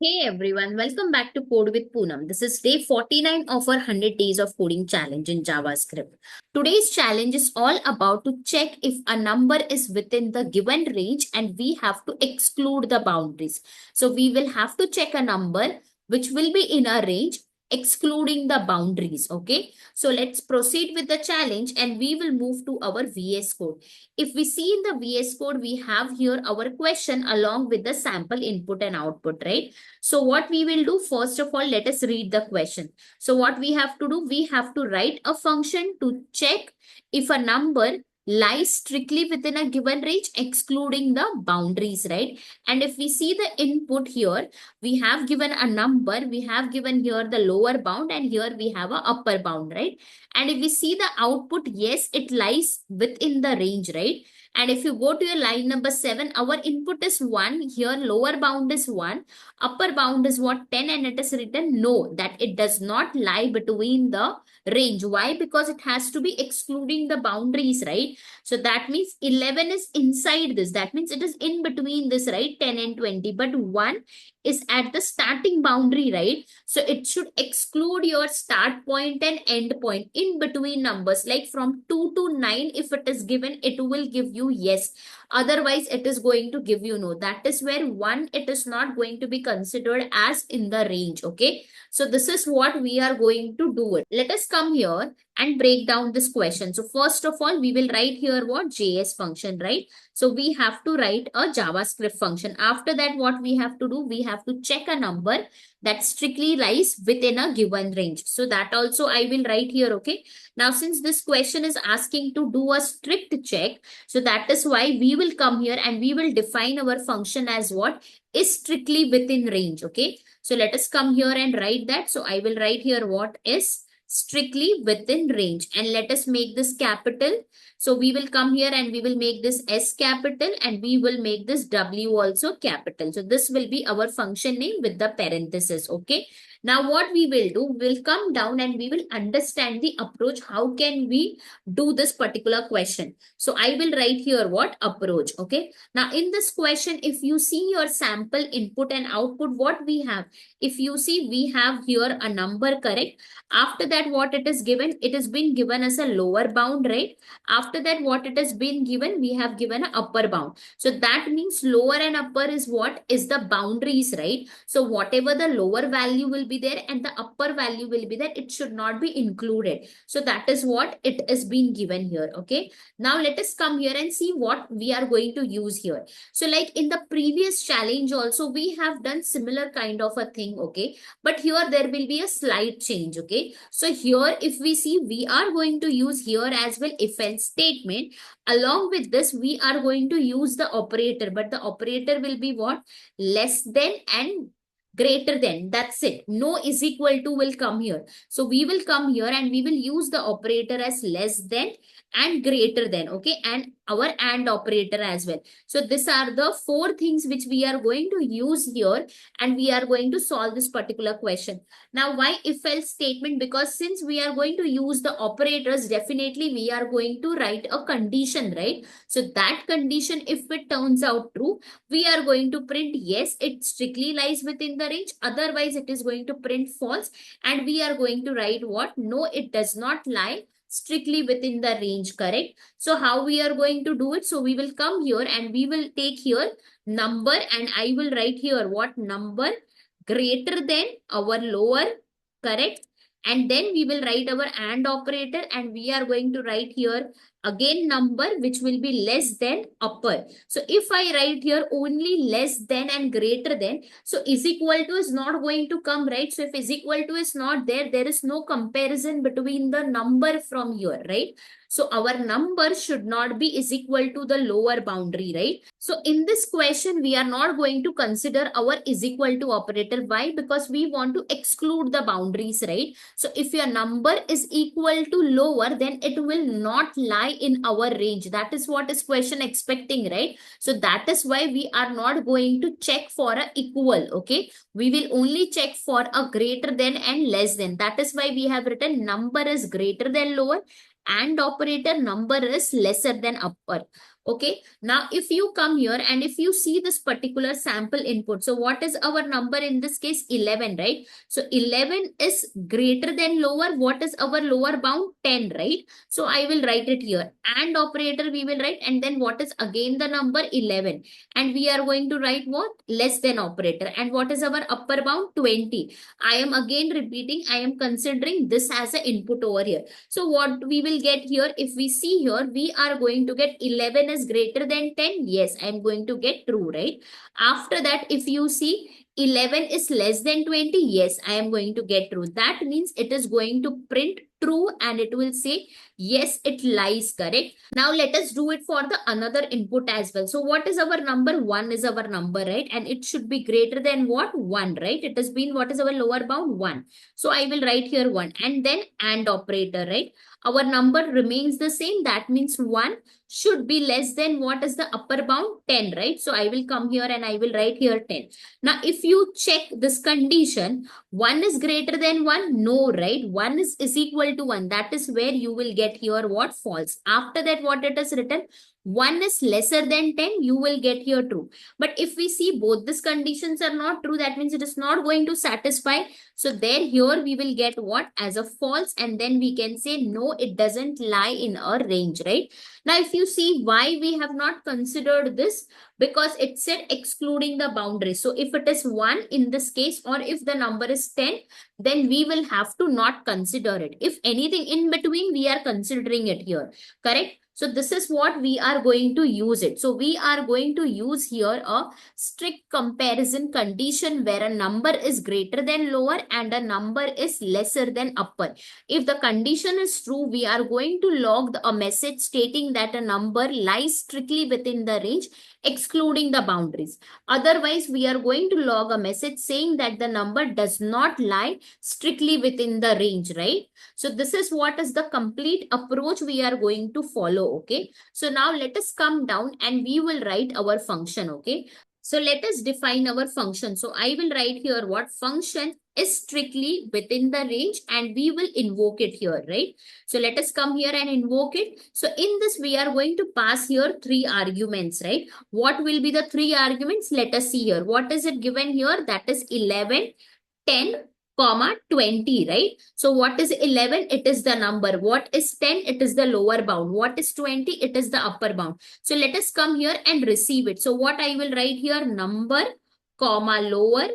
Hey everyone, welcome back to Code with Poonam. This is day 49 of our 100 days of coding challenge in JavaScript. Today's challenge is all about to check if a number is within the given range and we have to exclude the boundaries. So we will have to check a number which will be in a range excluding the boundaries. Okay, so let's proceed with the challenge and we will move to our VS Code. If we see in the VS Code, we have here our question along with the sample input and output, right? So what we will do, first of all, let us read the question. So what we have to do, we have to write a function to check if a number lies strictly within a given range, excluding the boundaries, right? And if we see the input here, we have given a number, we have given here the lower bound, and here we have a upper bound, right? And if we see the output, yes, it lies within the range, right? And if you go to your line number 7, our input is 1. Here, lower bound is 1. Upper bound is what? 10. And it is written no, that it does not lie between the range. Why? Because it has to be excluding the boundaries, right? So that means 11 is inside this. That means it is in between this, right? 10 and 20. But 1 is at the starting boundary, right? So it should exclude your start point and end point in between numbers. Like from 2 to 9, if it is given, it will give you yes. Otherwise, it is going to give you no. That is where 1, it is not going to be considered as in the range. Okay. So this is what we are going to do it. Let us come here and break down this question. So first of all, we will write here what? JS function, right? So we have to write a JavaScript function. After that, what we have to do? We have to check a number that strictly lies within a given range. So that also I will write here, okay? Now, since this question is asking to do a strict check, so that is why we will come here and we will define our function as what? Is strictly within range, okay? So let us come here and write that. So I will write here what is strictly within range, and let us make this capital. So we will come here and we will make this S capital and we will make this W also capital. So this will be our function name with the parenthesis. Okay. Now what we will do, we'll come down and we will understand the approach. How can we do this particular question? So I will write here what? Approach. Okay. Now in this question, if you see your sample input and output, what we have? If you see, we have here a number, correct? After that, what it is given? It has been given as a lower bound, right? After that, what it has been given? We have given an upper bound. So that means lower and upper is what? Is the boundaries, right? So whatever the lower value will be there and the upper value will be there, it should not be included. So that is what it is being given here, okay? Now let us come here and see what we are going to use here. So like in the previous challenge also, we have done similar kind of a thing, okay? But here there will be a slight change, okay? So here if we see, we are going to use here as well if else statement. Along with this, we are going to use the operator, but the operator will be what? Less than and greater than. That's it. No is equal to will come here. So we will come here and we will use the operator as less than and greater than, okay? And our and operator as well. So these are the 4 things which we are going to use here and we are going to solve this particular question. Now, why if else statement? Because since we are going to use the operators, definitely we are going to write a condition, right? So that condition, if it turns out true, we are going to print yes, it strictly lies within the range. Otherwise, it is going to print false. And we are going to write what? No, it does not lie strictly within the range, correct? So how we are going to do it? So we will come here and we will take here number and I will write here what? Number greater than our lower, correct? And then we will write our and operator and we are going to write here again number which will be less than upper. So if I write here only less than and greater than, so is equal to is not going to come, right? So if is equal to is not there, there is no comparison between the number from here, right? So our number should not be is equal to the lower boundary, right? So in this question, we are not going to consider our is equal to operator. Why? Because we want to exclude the boundaries, right? So if your number is equal to lower, then it will not lie in our range. That is what is question expecting, right? So that is why we are not going to check for a equal, okay? We will only check for a greater than and less than. That is why we have written number is greater than lower and operator number is lesser than upper. Okay, now if you come here and if you see this particular sample input, so what is our number in this case? 11, right? So 11 is greater than lower. What is our lower bound? 10, right? So I will write it here. And operator we will write, and then what is again the number? 11. And we are going to write what? Less than operator. And what is our upper bound? 20. I am again repeating, I am considering this as an input over here. So what we will get here, if we see here, we are going to get 11 is greater than 10. Yes, I am going to get true, right? After that, if you see 11 is less than 20, yes, I am going to get true. That means it is going to print true and it will say, yes, it lies, correct? Now let us do it for the another input as well. So what is our number? 1 is our number, right? And it should be greater than what? 1, right? It has been, what is our lower bound? 1. So I will write here 1 and then AND operator, right? Our number remains the same. That means 1 should be less than what is the upper bound? 10, right? So I will come here and I will write here 10. Now, if you check this condition, 1 is greater than 1? No, right? 1 is equal to 1. That is where you will get your what? False. After that, what it is written? 1 is lesser than 10, you will get here true. But if we see both these conditions are not true, that means it is not going to satisfy. So there here we will get what? As a false, and then we can say no, it doesn't lie in a range, right? Now, if you see why we have not considered this, because it said excluding the boundary. So if it is 1 in this case, or if the number is 10, then we will have to not consider it. If anything in between, we are considering it here, correct? So this is what we are going to use it. So we are going to use here a strict comparison condition where a number is greater than lower and a number is lesser than upper. If the condition is true, we are going to log a message stating that a number lies strictly within the range, excluding the boundaries. Otherwise, we are going to log a message saying that the number does not lie strictly within the range, right? So this is what is the complete approach we are going to follow, okay? So now let us come down and we will write our function, okay? So let us define our function. So I will write here what function is strictly within the range and we will invoke it here, right? So let us come here and invoke it. So in this, we are going to pass here 3 arguments, right? What will be the 3 arguments? Let us see here. What is it given here? That is 11, 10, comma 20, right? So what is 11? It is the number. What is 10? It is the lower bound. What is 20? It is the upper bound. So let us come here and receive it. So what I will write here? Number, comma lower,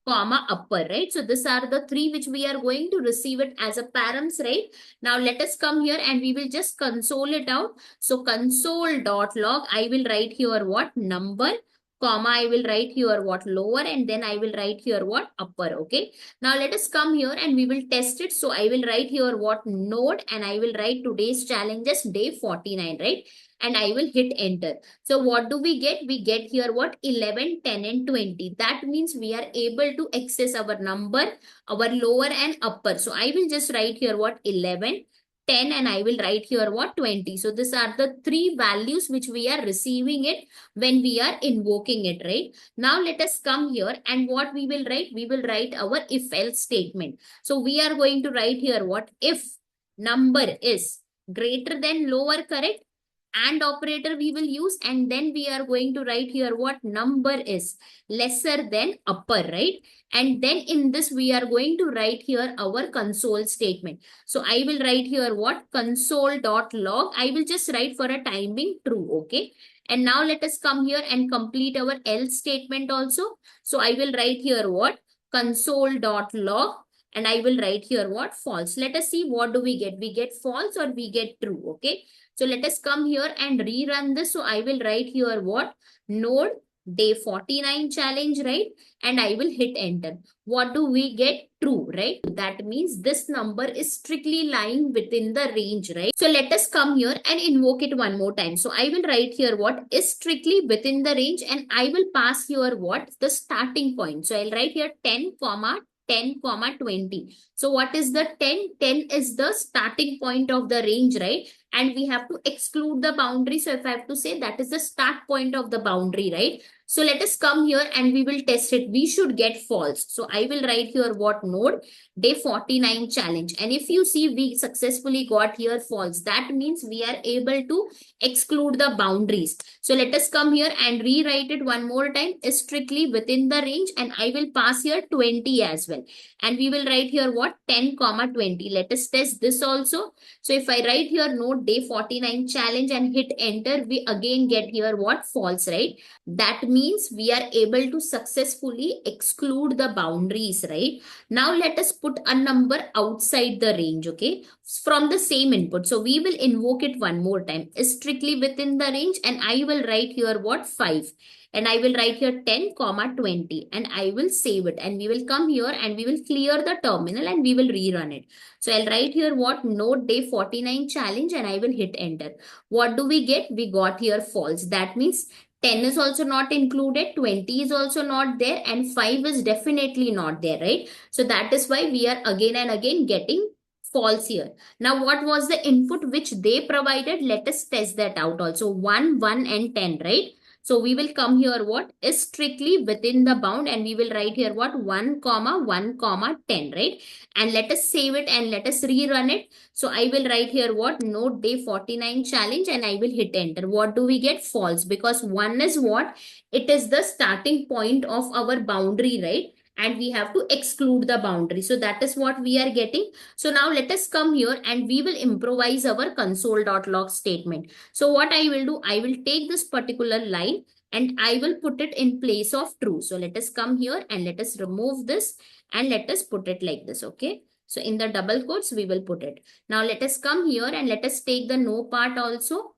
comma upper, right? So these are the 3 which we are going to receive it as a params, right? Now let us come here and we will just console it out. So console.log, I will write here what? Number, comma, I will write here what? Lower, and then I will write here what? Upper, okay? Now let us come here and we will test it. So I will write here what? Node, and I will write today's challenges day 49, right? And I will hit enter. So what do we get? We get here what? 11, 10 and 20. That means we are able to access our number, our lower and upper. So I will just write here what? 11, 10, and I will write here what? 20. So these are the 3 values which we are receiving it when we are invoking it, right? Now let us come here and what we will write? We will write our if else statement. So we are going to write here what? If number is greater than lower, correct? And operator we will use, and then we are going to write here what? Number is lesser than upper, right? And then in this we are going to write here our console statement. So I will write here what? Console.log. I will just write for a time being true, okay? And now let us come here and complete our else statement also. So I will write here what? Console.log. And I will write here what? False. Let us see what do we get. We get false or we get true, okay? So let us come here and rerun this. So I will write here what? Node day 49 challenge, right? And I will hit enter. What do we get? True, right? That means this number is strictly lying within the range, right? So let us come here and invoke it one more time. So I will write here what? Is strictly within the range, and I will pass here what? The starting point. So I'll write here 10, 10, 20. So what is the 10? 10 is the starting point of the range, right? And we have to exclude the boundary. So if I have to say that is the start point of the boundary, right? So let us come here and we will test it. We should get false. So I will write here what node day 49 challenge. And if you see we successfully got here false, that means we are able to exclude the boundaries. So let us come here and rewrite it one more time. Is strictly within the range, and I will pass here 20 as well. And we will write here what 10 comma 20. Let us test this also. So if I write here node day 49 challenge and hit enter, we again get here what false, right? That means we are able to successfully exclude the boundaries, right? Now let us put a number outside the range, okay, from the same input. So we will invoke it one more time. Is strictly within the range, and I will write here what 5. And I will write here 10 comma 20, and I will save it, and we will come here and we will clear the terminal and we will rerun it. So I'll write here what node day 49 challenge, and I will hit enter. What do we get? We got here false. That means 10 is also not included, 20 is also not there, and 5 is definitely not there, right? So that is why we are again and again getting false here. Now, what was the input which they provided? Let us test that out also. 1, 1 and 10, right? So we will come here what is strictly within the bound, and we will write here what 1 comma 1 comma 10, right? And let us save it and let us rerun it. So I will write here what node day 49 challenge, and I will hit enter. What do we get? False, because 1 is what? It is the starting point of our boundary, right? And we have to exclude the boundary. So that is what we are getting. So now let us come here and we will improvise our console.log statement. So what I will do, I will take this particular line and I will put it in place of true. So let us come here and let us remove this and let us put it like this, okay? So in the double quotes, we will put it. Now let us come here and let us take the no part also.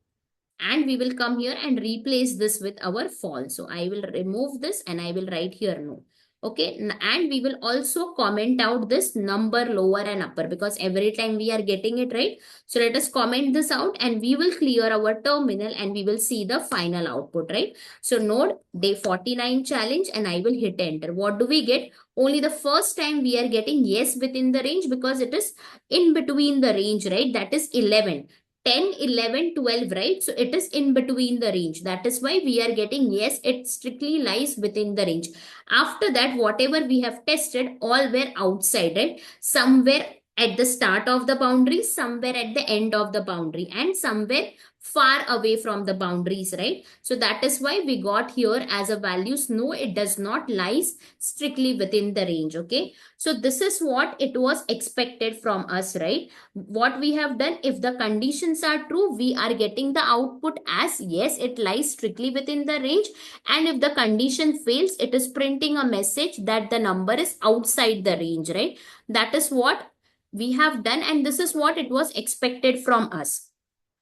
And we will come here and replace this with our false. So I will remove this and I will write here no. Okay, and we will also comment out this number lower and upper, because every time we are getting it right. So let us comment this out and we will clear our terminal and we will see the final output, right? So node day 49 challenge, and I will hit enter. What do we get? Only the first time we are getting yes within the range, because it is in between the range, right? That is 11. 10, 11, 12, right? So it is in between the range. That is why we are getting yes, it strictly lies within the range. After that, whatever we have tested, all were outside, right? Somewhere at the start of the boundary, somewhere at the end of the boundary, and somewhere far away from the boundaries, right? So that is why we got here as a values, no, it does not lies strictly within the range, okay? So this is what it was expected from us, right? What we have done, if the conditions are true, we are getting the output as yes, it lies strictly within the range. And if the condition fails, it is printing a message that the number is outside the range, right? That is what we have done, and this is what it was expected from us.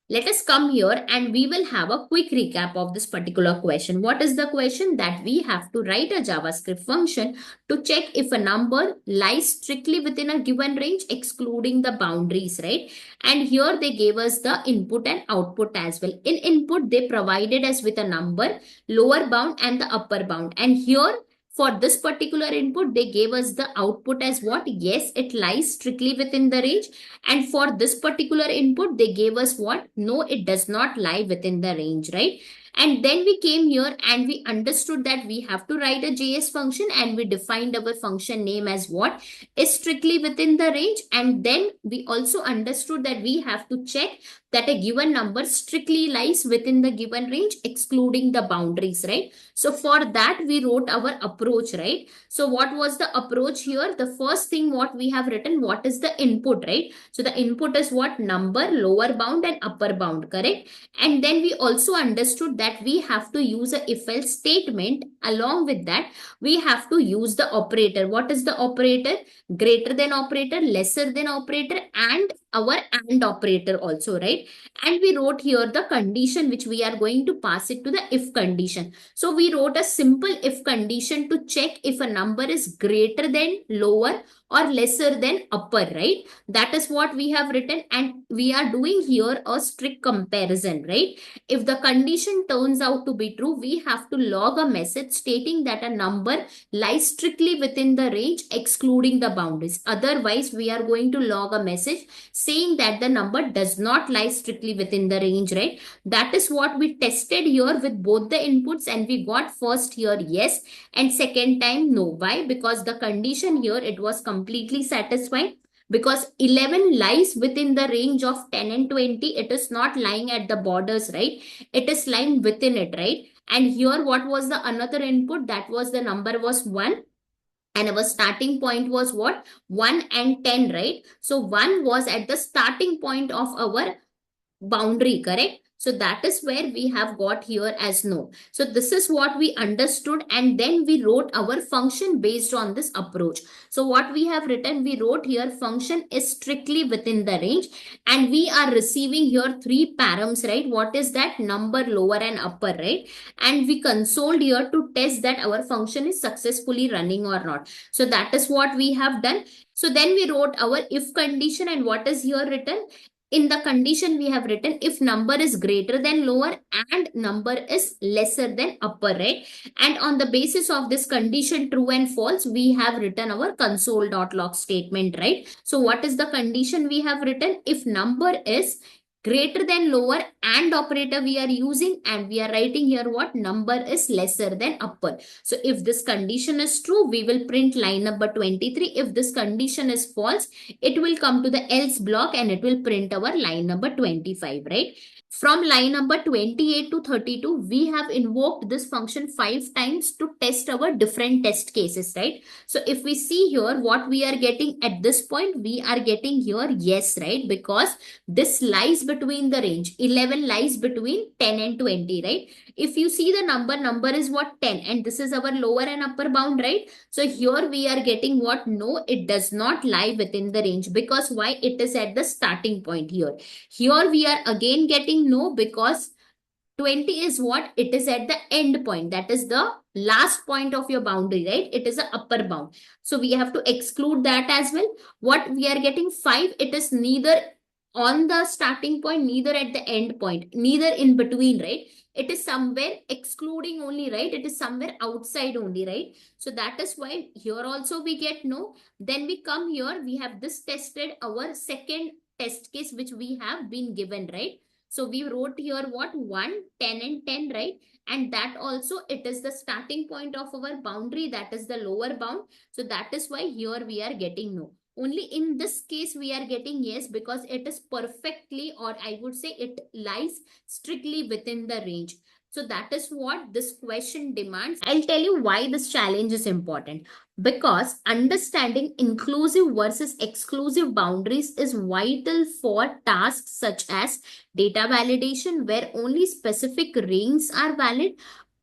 Let us come here and we will have a quick recap of this particular question. What is the question? That we have to write a JavaScript function to check if a number lies strictly within a given range, excluding the boundaries, right? And here they gave us the input and output as well. In input, they provided us with a number, lower bound and the upper bound. And here, for this particular input, they gave us the output as what? Yes, it lies strictly within the range. And for this particular input, they gave us what? No, it does not lie within the range, right? And then we came here and we understood that we have to write a JS function, and we defined our function name as what? Is strictly within the range. And then we also understood that we have to check that a given number strictly lies within the given range, excluding the boundaries, right? So for that, we wrote our approach, right? So what was the approach here? The first thing what we have written, what is the input, right? So the input is what? Number, lower bound and upper bound, correct? And then we also understood that we have to use a if-else statement. Along with that, we have to use the operator. What is the operator? Greater than operator, lesser than operator, and our AND operator also, right? And we wrote here the condition which we are going to pass it to the if condition. So we wrote a simple if condition to check if a number is greater than, lower, or lesser than upper, right? That is what we have written, and we are doing here a strict comparison, right? If the condition turns out to be true, we have to log a message stating that a number lies strictly within the range, excluding the boundaries. Otherwise, we are going to log a message saying that the number does not lie strictly within the range, right? That is what we tested here with both the inputs, and we got first here yes and second time no. Why? Because the condition here, it was completely satisfied, because 11 lies within the range of 10 and 20. It is not lying at the borders, right? It is lying within it, right? And here what was the another input? That was the number was 1, and our starting point was what? 1 and 10, right? So 1 was at the starting point of our boundary, correct? So that is where we have got here as no. So this is what we understood, and then we wrote our function based on this approach. So what we have written, we wrote here function is strictly within the range, and we are receiving here three params, right? What is that? Number, lower and upper, right? And we consoled here to test that our function is successfully running or not. So that is what we have done. So then we wrote our if condition, and what is here written? In the condition we have written if number is greater than lower and number is lesser than upper, right? And on the basis of this condition true and false, we have written our console.log statement, right? So what is the condition we have written? If number is greater than lower and operator we are using, and we are writing here what? Number is lesser than upper. So if this condition is true, we will print line number 23. If this condition is false, it will come to the else block and it will print our line number 25, right? From line number 28 to 32, we have invoked this function 5 times to test our different test cases, right? So if we see here what we are getting at this point, we are getting here yes, right? Because this lies between the range. 11 lies between 10 and 20, right? If you see the number is what? 10, and this is our lower and upper bound, right? So here we are getting what? No, it does not lie within the range. Because why? It is at the starting point here. Here we are again getting no, because 20 is what? It is at the end point. That is the last point of your boundary, right? It is the upper bound. So we have to exclude that as well. What we are getting 5, it is neither on the starting point, neither at the end point, neither in between, right? It is somewhere excluding only, right? It is somewhere outside only, right? So that is why here also we get no. Then we come here, we have this tested our second test case which we have been given, right? So we wrote here what? 1, 10 and 10, right? And that also, it is the starting point of our boundary. That is the lower bound. So that is why here we are getting no. Only in this case we are getting yes, because it is perfectly, or I would say it lies strictly within the range. So that is what this question demands. I'll tell you why this challenge is important. Because understanding inclusive versus exclusive boundaries is vital for tasks such as data validation, where only specific rings are valid,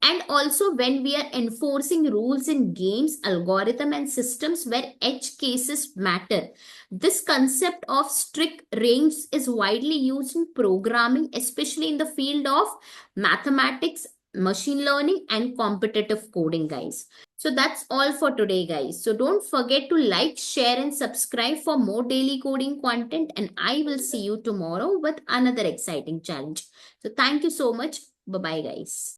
and also when we are enforcing rules in games, algorithm and systems where edge cases matter. This concept of strict range is widely used in programming, especially in the field of mathematics, machine learning and competitive coding, guys. So that's all for today, guys. So don't forget to like, share and subscribe for more daily coding content, and I will see you tomorrow with another exciting challenge. So thank you so much. Bye-bye, guys.